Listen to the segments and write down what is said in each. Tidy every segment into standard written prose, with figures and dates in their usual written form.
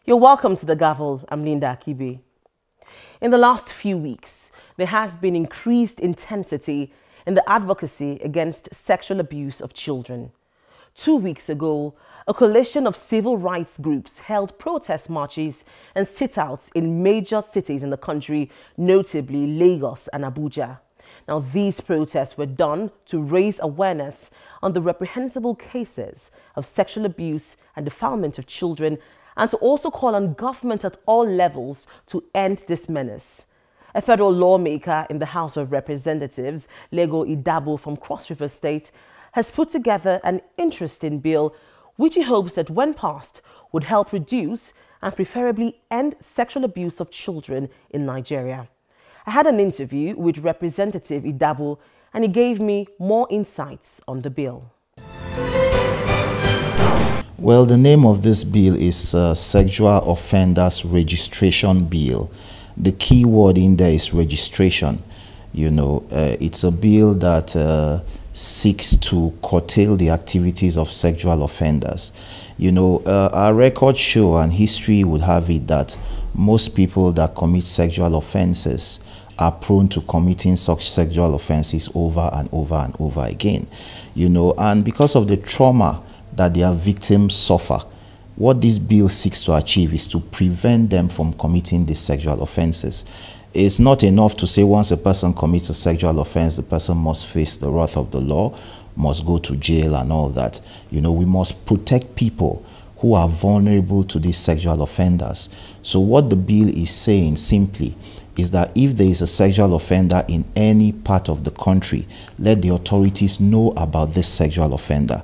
You're welcome to the Gavel. I'm Linda Akibe. In the last few weeks, there has been increased intensity in the advocacy against sexual abuse of children. 2 weeks ago, a coalition of civil rights groups held protest marches and sit-outs in major cities in the country, notably Lagos and Abuja. Now, these protests were done to raise awareness on the reprehensible cases of sexual abuse and defilement of children, and to also call on government at all levels to end this menace. A federal lawmaker in the House of Representatives, Idagbo from Cross River State, has put together an interesting bill which he hopes that when passed would help reduce and preferably end sexual abuse of children in Nigeria. I had an interview with Representative Idagbo and he gave me more insights on the bill. Well, the name of this bill is Sexual Offenders Registration Bill. The key word in there is registration. It's a bill that seeks to curtail the activities of sexual offenders. Our records show, and history would have it, that most people that commit sexual offenses are prone to committing such sexual offenses over and over and over again. And because of the trauma that their victims suffer, what this bill seeks to achieve is to prevent them from committing these sexual offenses. It's not enough to say once a person commits a sexual offense, the person must face the wrath of the law, must go to jail and all that. We must protect people who are vulnerable to these sexual offenders. So what the bill is saying simply is that if there is a sexual offender in any part of the country, let the authorities know about this sexual offender.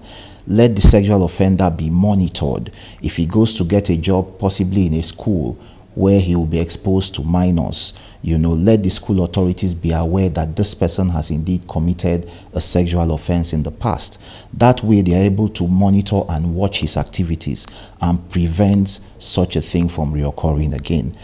Let the sexual offender be monitored. If he goes to get a job, possibly in a school where he will be exposed to minors, let the school authorities be aware that this person has indeed committed a sexual offense in the past. That way they are able to monitor and watch his activities and prevent such a thing from reoccurring again.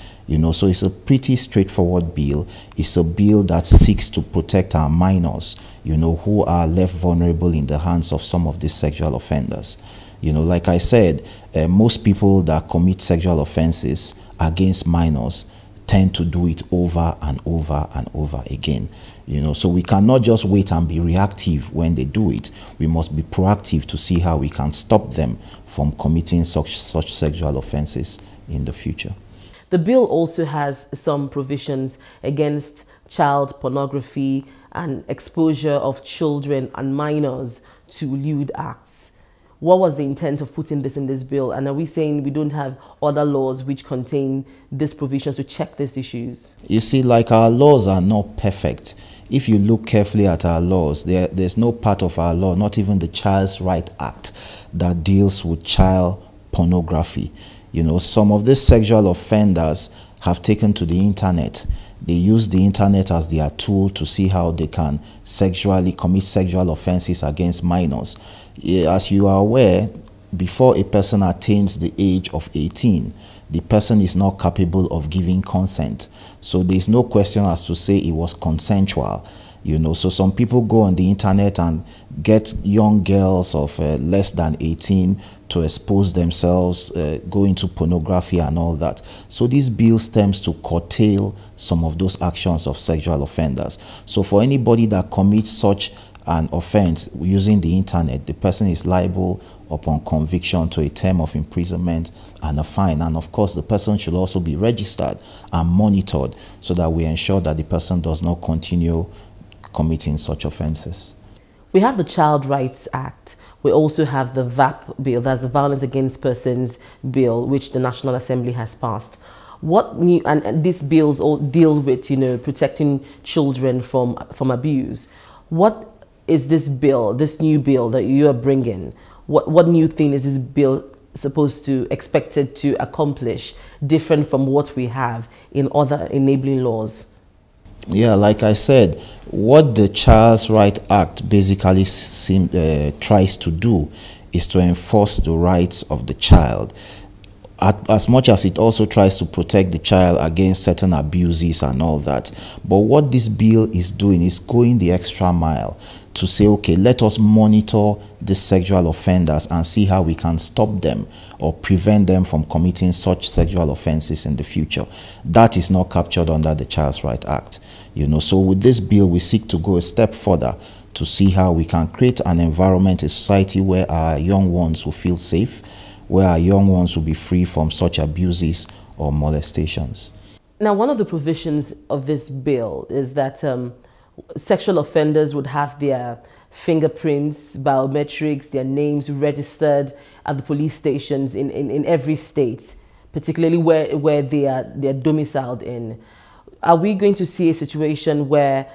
So it's a pretty straightforward bill. It's a bill that seeks to protect our minors, who are left vulnerable in the hands of some of these sexual offenders. Like I said, most people that commit sexual offenses against minors tend to do it over and over and over again. So we cannot just wait and be reactive when they do it. We must be proactive to see how we can stop them from committing such sexual offenses in the future. The bill also has some provisions against child pornography and exposure of children and minors to lewd acts. What was the intent of putting this in this bill? And are we saying we don't have other laws which contain these provisions to check these issues? You see, like, our laws are not perfect. If you look carefully at our laws, there's no part of our law, not even the Child's Right Act, that deals with child pornography. Some of these sexual offenders have taken to the internet. They use the internet as their tool to see how they can commit sexual offenses against minors. As you are aware, before a person attains the age of 18, the person is not capable of giving consent. So there's no question as to say it was consensual. So some people go on the internet and get young girls of less than 18 to expose themselves, go into pornography and all that. So this bill stems to curtail some of those actions of sexual offenders. So for anybody that commits such an offense using the internet, the person is liable upon conviction to a term of imprisonment and a fine. And of course, the person should also be registered and monitored so that we ensure that the person does not continue committing such offenses. We have the Child Rights Act. We also have the VAP bill, that's the Violence Against Persons bill, which the National Assembly has passed. What new, and these bills all deal with, protecting children from abuse. What is this bill, this new bill that you are bringing? What new thing is this bill expected to accomplish, different from what we have in other enabling laws? Yeah, like I said, what the Child's Right Act basically tries to do is to enforce the rights of the child. as much as it also tries to protect the child against certain abuses and all that. But what this bill is doing is going the extra mile to say, okay, let us monitor the sexual offenders and see how we can stop them or prevent them from committing such sexual offenses in the future. That is not captured under the Child's Right Act. So with this bill, we seek to go a step further to see how we can create an environment, a society where our young ones will feel safe, where our young ones will be free from such abuses or molestations. Now, one of the provisions of this bill is that sexual offenders would have their fingerprints, biometrics, their names registered at the police stations in every state, particularly where they are domiciled in. Are we going to see a situation where